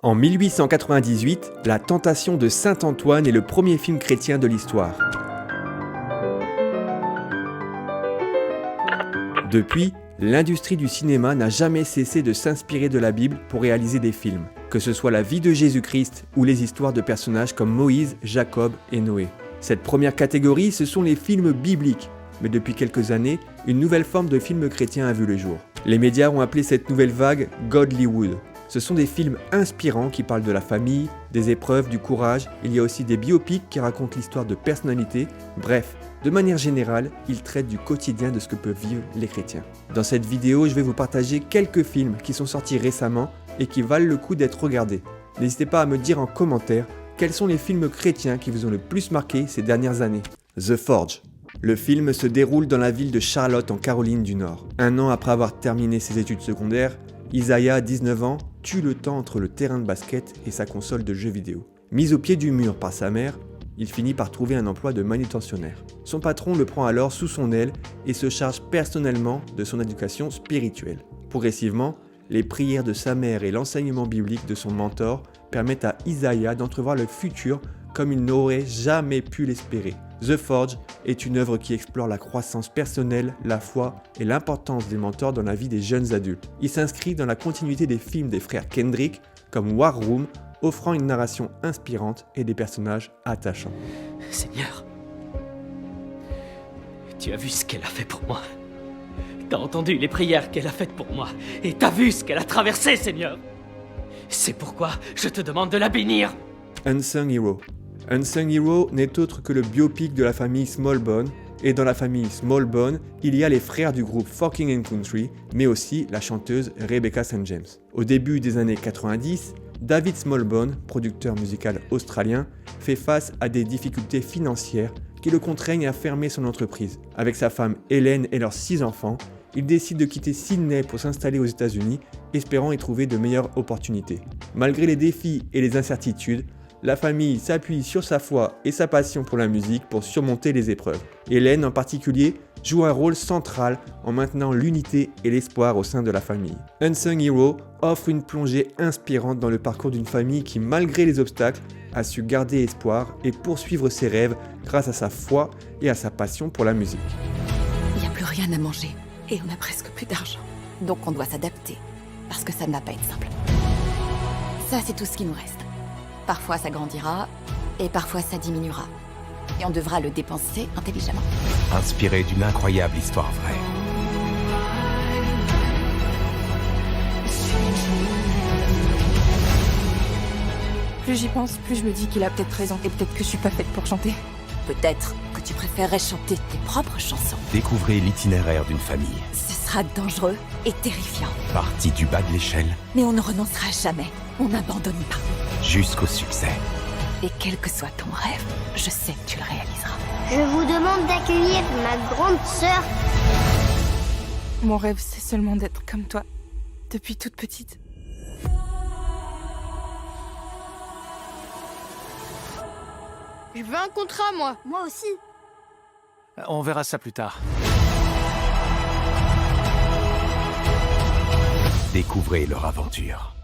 En 1898, La Tentation de Saint-Antoine est le premier film chrétien de l'histoire. Depuis, l'industrie du cinéma n'a jamais cessé de s'inspirer de la Bible pour réaliser des films, que ce soit la vie de Jésus-Christ ou les histoires de personnages comme Moïse, Jacob et Noé. Cette première catégorie, ce sont les films bibliques, mais depuis quelques années, une nouvelle forme de film chrétien a vu le jour. Les médias ont appelé cette nouvelle vague Godlywood. Ce sont des films inspirants qui parlent de la famille, des épreuves, du courage. Il y a aussi des biopics qui racontent l'histoire de personnalités. Bref, de manière générale, ils traitent du quotidien de ce que peuvent vivre les chrétiens. Dans cette vidéo, je vais vous partager quelques films qui sont sortis récemment et qui valent le coup d'être regardés. N'hésitez pas à me dire en commentaire quels sont les films chrétiens qui vous ont le plus marqué ces dernières années. The Forge. Le film se déroule dans la ville de Charlotte en Caroline du Nord. Un an après avoir terminé ses études secondaires, Isaiah, 19 ans, tue le temps entre le terrain de basket et sa console de jeux vidéo. Mis au pied du mur par sa mère, il finit par trouver un emploi de manutentionnaire. Son patron le prend alors sous son aile et se charge personnellement de son éducation spirituelle. Progressivement, les prières de sa mère et l'enseignement biblique de son mentor permettent à Isaiah d'entrevoir le futur comme il n'aurait jamais pu l'espérer. The Forge est une œuvre qui explore la croissance personnelle, la foi et l'importance des mentors dans la vie des jeunes adultes. Il s'inscrit dans la continuité des films des frères Kendrick, comme War Room, offrant une narration inspirante et des personnages attachants. Seigneur, tu as vu ce qu'elle a fait pour moi. T'as entendu les prières qu'elle a faites pour moi. Et t'as vu ce qu'elle a traversé, Seigneur. C'est pourquoi je te demande de la bénir. Unsung Hero. Unsung Hero n'est autre que le biopic de la famille Smallbone, et dans la famille Smallbone, il y a les frères du groupe For King & Country, mais aussi la chanteuse Rebecca St. James. Au début des années 90, David Smallbone, producteur musical australien, fait face à des difficultés financières qui le contraignent à fermer son entreprise. Avec sa femme Hélène et leurs 6 enfants, il décide de quitter Sydney pour s'installer aux États-Unis, espérant y trouver de meilleures opportunités. Malgré les défis et les incertitudes, la famille s'appuie sur sa foi et sa passion pour la musique pour surmonter les épreuves. Hélène en particulier joue un rôle central en maintenant l'unité et l'espoir au sein de la famille. Unsung Hero offre une plongée inspirante dans le parcours d'une famille qui, malgré les obstacles, a su garder espoir et poursuivre ses rêves grâce à sa foi et à sa passion pour la musique. Il n'y a plus rien à manger et on a presque plus d'argent. Donc on doit s'adapter, parce que ça ne va pas être simple. Ça, c'est tout ce qui nous reste. Parfois ça grandira, et parfois ça diminuera. Et on devra le dépenser intelligemment. Inspiré d'une incroyable histoire vraie. Plus j'y pense, plus je me dis qu'il a peut-être raison. Et peut-être que je suis pas faite pour chanter. Peut-être que tu préférerais chanter tes propres chansons. Découvrez l'itinéraire d'une famille. Ce sera dangereux et terrifiant. Partie du bas de l'échelle Mais on ne renoncera jamais. On n'abandonne pas. jusqu'au succès. Et quel que soit ton rêve, je sais que tu le réaliseras. Je vous demande d'accueillir ma grande sœur. Mon rêve, c'est seulement d'être comme toi, depuis toute petite. Je veux un contrat, moi. Moi aussi. On verra ça plus tard. Découvrez leur aventure.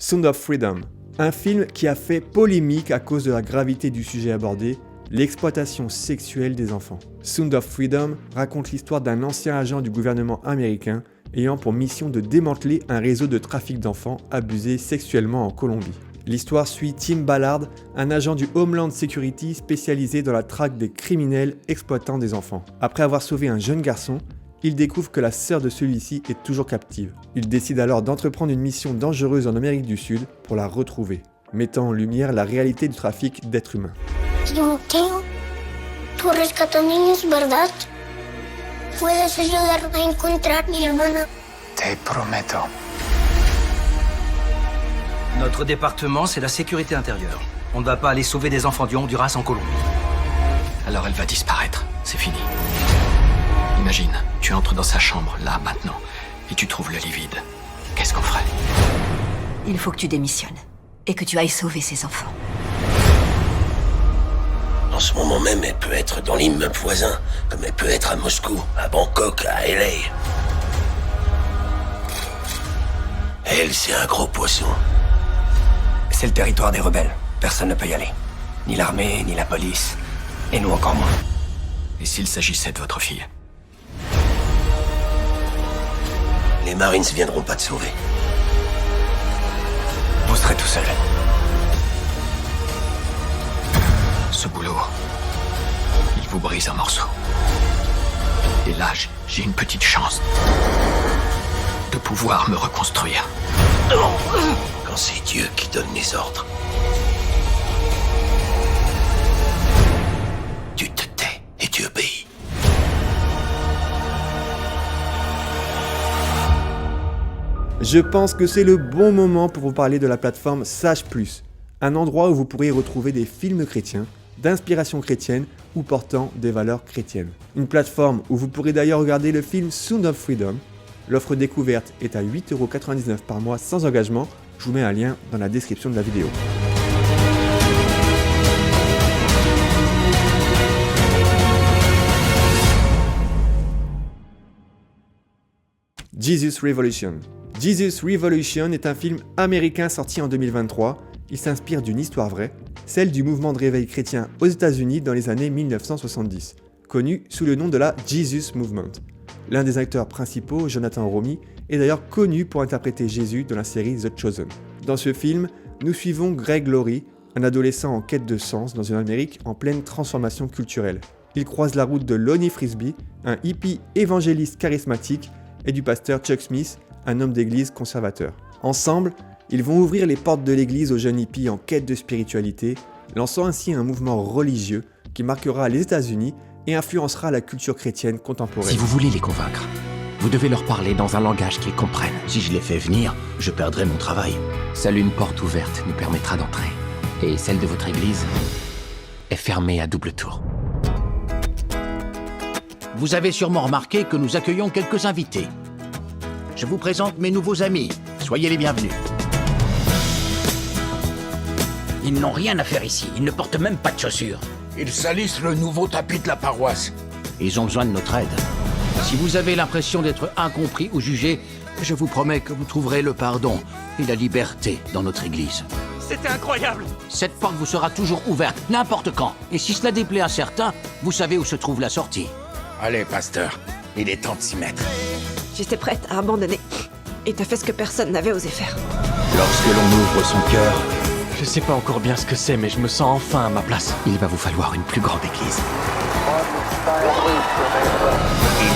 Sound of Freedom, un film qui a fait polémique à cause de la gravité du sujet abordé, l'exploitation sexuelle des enfants. Sound of Freedom raconte l'histoire d'un ancien agent du gouvernement américain ayant pour mission de démanteler un réseau de trafic d'enfants abusés sexuellement en Colombie. L'histoire suit Tim Ballard, un agent du Homeland Security spécialisé dans la traque des criminels exploitant des enfants. Après avoir sauvé un jeune garçon, il découvre que la sœur de celui-ci est toujours captive. Il décide alors d'entreprendre une mission dangereuse en Amérique du Sud pour la retrouver, mettant en lumière la réalité du trafic d'êtres humains. Timoteo, tú rescatas niños, ¿verdad? ¿Puedes ayudarme a encontrar mi hermana? Te prometo. Notre département, c'est la sécurité intérieure. On ne va pas aller sauver des enfants du Honduras en Colombie. Alors elle va disparaître. C'est fini. Imagine, tu entres dans sa chambre, là, maintenant, et tu trouves le lit vide. Qu'est-ce qu'on ferait? Il faut que tu démissionnes et que tu ailles sauver ces enfants. En ce moment même, elle peut être dans l'immeuble voisin, comme elle peut être à Moscou, à Bangkok, à LA. Elle, c'est un gros poisson. C'est le territoire des rebelles. Personne ne peut y aller. Ni l'armée, ni la police. Et nous encore moins. Et s'il s'agissait de votre fille? Les Marines viendront pas te sauver. Vous serez tout seul. Ce boulot, il vous brise en morceaux. Et là, j'ai une petite chance de pouvoir me reconstruire. Quand c'est Dieu qui donne les ordres, tu te tais et tu obéis. Je pense que c'est le bon moment pour vous parler de la plateforme Sage+, un endroit où vous pourrez retrouver des films chrétiens, d'inspiration chrétienne ou portant des valeurs chrétiennes. Une plateforme où vous pourrez d'ailleurs regarder le film Sound of Freedom. L'offre découverte est à 8,99€ par mois sans engagement. Je vous mets un lien dans la description de la vidéo. Jesus Revolution. Jesus Revolution est un film américain sorti en 2023. Il s'inspire d'une histoire vraie, celle du mouvement de réveil chrétien aux États-Unis dans les années 1970, connu sous le nom de la Jesus Movement. L'un des acteurs principaux, Jonathan Romy, est d'ailleurs connu pour interpréter Jésus dans la série The Chosen. Dans ce film, nous suivons Greg Laurie, un adolescent en quête de sens dans une Amérique en pleine transformation culturelle. Il croise la route de Lonnie Frisbee, un hippie évangéliste charismatique, et du pasteur Chuck Smith, un homme d'église conservateur. Ensemble, ils vont ouvrir les portes de l'église aux jeunes hippies en quête de spiritualité, lançant ainsi un mouvement religieux qui marquera les États-Unis et influencera la culture chrétienne contemporaine. Si vous voulez les convaincre, vous devez leur parler dans un langage qu'ils comprennent. Si je les fais venir, je perdrai mon travail. Seule une porte ouverte nous permettra d'entrer. Et celle de votre église est fermée à double tour. Vous avez sûrement remarqué que nous accueillons quelques invités. Je vous présente mes nouveaux amis. Soyez les bienvenus. Ils n'ont rien à faire ici. Ils ne portent même pas de chaussures. Ils salissent le nouveau tapis de la paroisse. Ils ont besoin de notre aide. Si vous avez l'impression d'être incompris ou jugé, je vous promets que vous trouverez le pardon et la liberté dans notre église. C'était incroyable! Cette porte vous sera toujours ouverte, n'importe quand. Et si cela déplaît à certains, vous savez où se trouve la sortie. Allez, pasteur, il est temps de s'y mettre. J'étais prête à abandonner. Et t'as fait ce que personne n'avait osé faire. Lorsque l'on ouvre son cœur... Je sais pas encore bien ce que c'est, mais je me sens enfin à ma place. Il va vous falloir une plus grande église.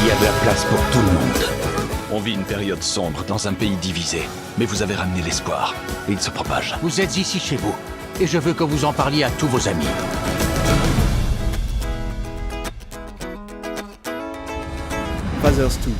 Il y a de la place pour tout le monde. On vit une période sombre dans un pays divisé. Mais vous avez ramené l'espoir. Et il se propage. Vous êtes ici chez vous. Et je veux que vous en parliez à tous vos amis. Fathers 2.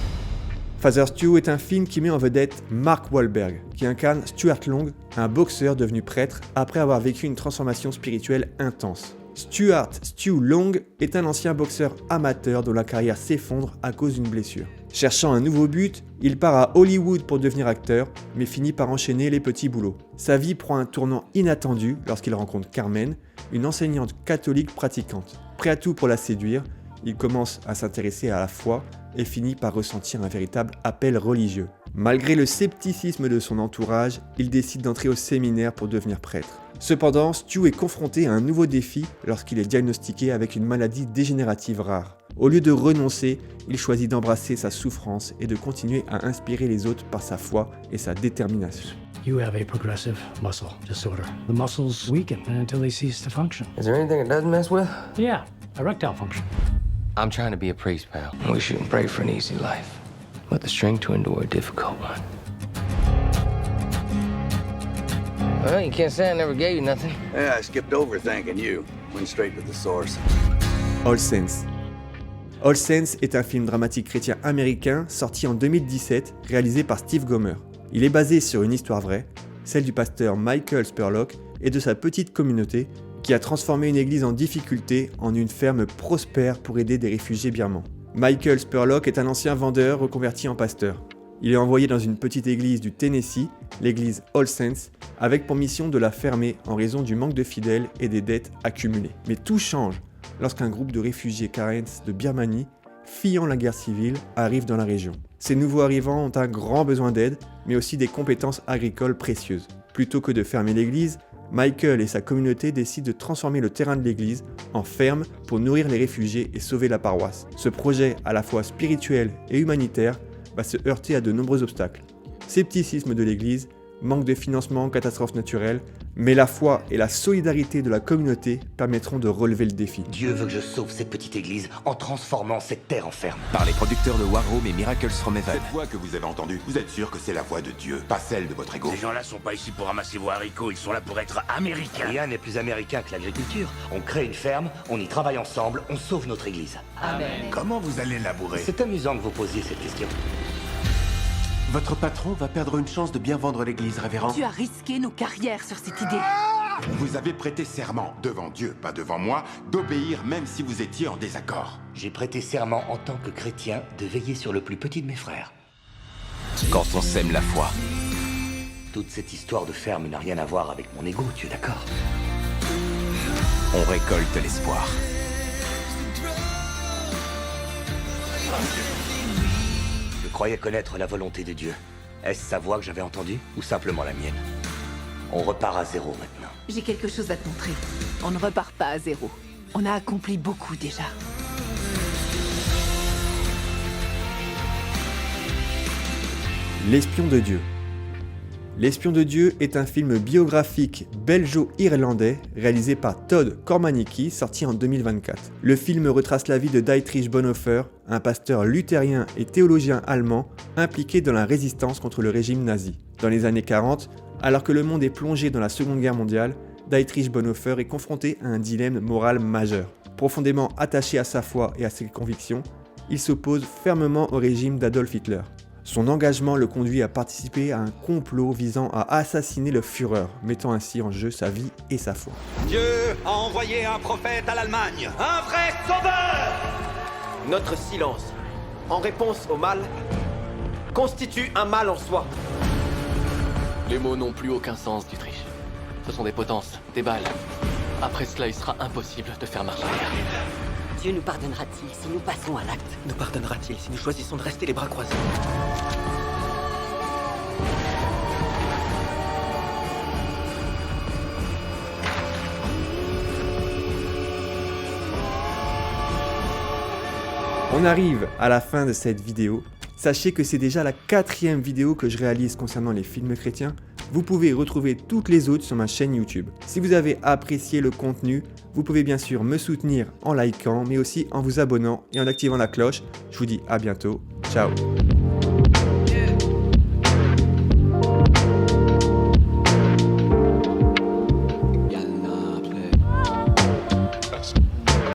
Fathers 2 est un film qui met en vedette Mark Wahlberg, qui incarne Stuart Long, un boxeur devenu prêtre après avoir vécu une transformation spirituelle intense. Stuart Stu Long est un ancien boxeur amateur dont la carrière s'effondre à cause d'une blessure. Cherchant un nouveau but, il part à Hollywood pour devenir acteur, mais finit par enchaîner les petits boulots. Sa vie prend un tournant inattendu lorsqu'il rencontre Carmen, une enseignante catholique pratiquante. Prêt à tout pour la séduire, il commence à s'intéresser à la foi et finit par ressentir un véritable appel religieux. Malgré le scepticisme de son entourage, il décide d'entrer au séminaire pour devenir prêtre. Cependant, Stu est confronté à un nouveau défi lorsqu'il est diagnostiqué avec une maladie dégénérative rare. Au lieu de renoncer, il choisit d'embrasser sa souffrance et de continuer à inspirer les autres par sa foi et sa détermination. You have a progressive muscle disorder. The muscles weaken until they cease to function. Is there anything it doesn't mess with? Yeah, erectile function. I'm trying to be a priest, pal. We shouldn't pray for an easy life, but the strength to endure a difficult one. Well, you can't say I never gave you nothing. Yeah, I skipped over thanking you. Went straight to the source. All Saints. All Saints est un film dramatique chrétien américain sorti en 2017, réalisé par Steve Gomer. Il est basé sur une histoire vraie, celle du pasteur Michael Spurlock et de sa petite communauté qui a transformé une église en difficulté en une ferme prospère pour aider des réfugiés birmans. Michael Spurlock est un ancien vendeur reconverti en pasteur. Il est envoyé dans une petite église du Tennessee, l'église All Saints, avec pour mission de la fermer en raison du manque de fidèles et des dettes accumulées. Mais tout change lorsqu'un groupe de réfugiés Karens de Birmanie, fuyant la guerre civile, arrive dans la région. Ces nouveaux arrivants ont un grand besoin d'aide, mais aussi des compétences agricoles précieuses. Plutôt que de fermer l'église, Michael et sa communauté décident de transformer le terrain de l'église en ferme pour nourrir les réfugiés et sauver la paroisse. Ce projet, à la fois spirituel et humanitaire, va se heurter à de nombreux obstacles. Scepticisme de l'église, manque de financement, catastrophes naturelles, mais la foi et la solidarité de la communauté permettront de relever le défi. Dieu veut que je sauve cette petite église en transformant cette terre en ferme. Par les producteurs de War Room et Miracles from Heaven. Cette voix que vous avez entendue, vous êtes sûr que c'est la voix de Dieu, pas celle de votre ego? Ces gens-là sont pas ici pour ramasser vos haricots, ils sont là pour être américains. Rien n'est plus américain que l'agriculture. On crée une ferme, on y travaille ensemble, on sauve notre église. Amen. Comment vous allez labourer? C'est amusant que vous posiez cette question. Votre patron va perdre une chance de bien vendre l'église, révérend. Tu as risqué nos carrières sur cette idée. Vous avez prêté serment, devant Dieu, pas devant moi, d'obéir même si vous étiez en désaccord. J'ai prêté serment en tant que chrétien de veiller sur le plus petit de mes frères. Quand on sème la foi. Toute cette histoire de ferme n'a rien à voir avec mon ego, tu es d'accord? On récolte l'espoir. Je croyais connaître la volonté de Dieu. Est-ce sa voix que j'avais entendue ou simplement la mienne? On repart à zéro maintenant. J'ai quelque chose à te montrer. On ne repart pas à zéro. On a accompli beaucoup déjà. L'espion de Dieu. L'espion de Dieu est un film biographique belgeo-irlandais réalisé par Todd Kormanicki, sorti en 2024. Le film retrace la vie de Dietrich Bonhoeffer, un pasteur luthérien et théologien allemand impliqué dans la résistance contre le régime nazi. Dans les années 40, alors que le monde est plongé dans la Seconde Guerre mondiale, Dietrich Bonhoeffer est confronté à un dilemme moral majeur. Profondément attaché à sa foi et à ses convictions, il s'oppose fermement au régime d'Adolf Hitler. Son engagement le conduit à participer à un complot visant à assassiner le Führer, mettant ainsi en jeu sa vie et sa foi. Dieu a envoyé un prophète à l'Allemagne, un vrai sauveur! Notre silence, en réponse au mal, constitue un mal en soi. Les mots n'ont plus aucun sens, Dietrich. Ce sont des potences, des balles. Après cela, il sera impossible de faire marche arrière. Dieu nous pardonnera-t-il si nous passons à l'acte? Nous pardonnera-t-il si nous choisissons de rester les bras croisés? On arrive à la fin de cette vidéo. Sachez que c'est déjà la 4e vidéo que je réalise concernant les films chrétiens. Vous pouvez retrouver toutes les autres sur ma chaîne YouTube. Si vous avez apprécié le contenu, vous pouvez bien sûr me soutenir en likant, mais aussi en vous abonnant et en activant la cloche. Je vous dis à bientôt. Ciao!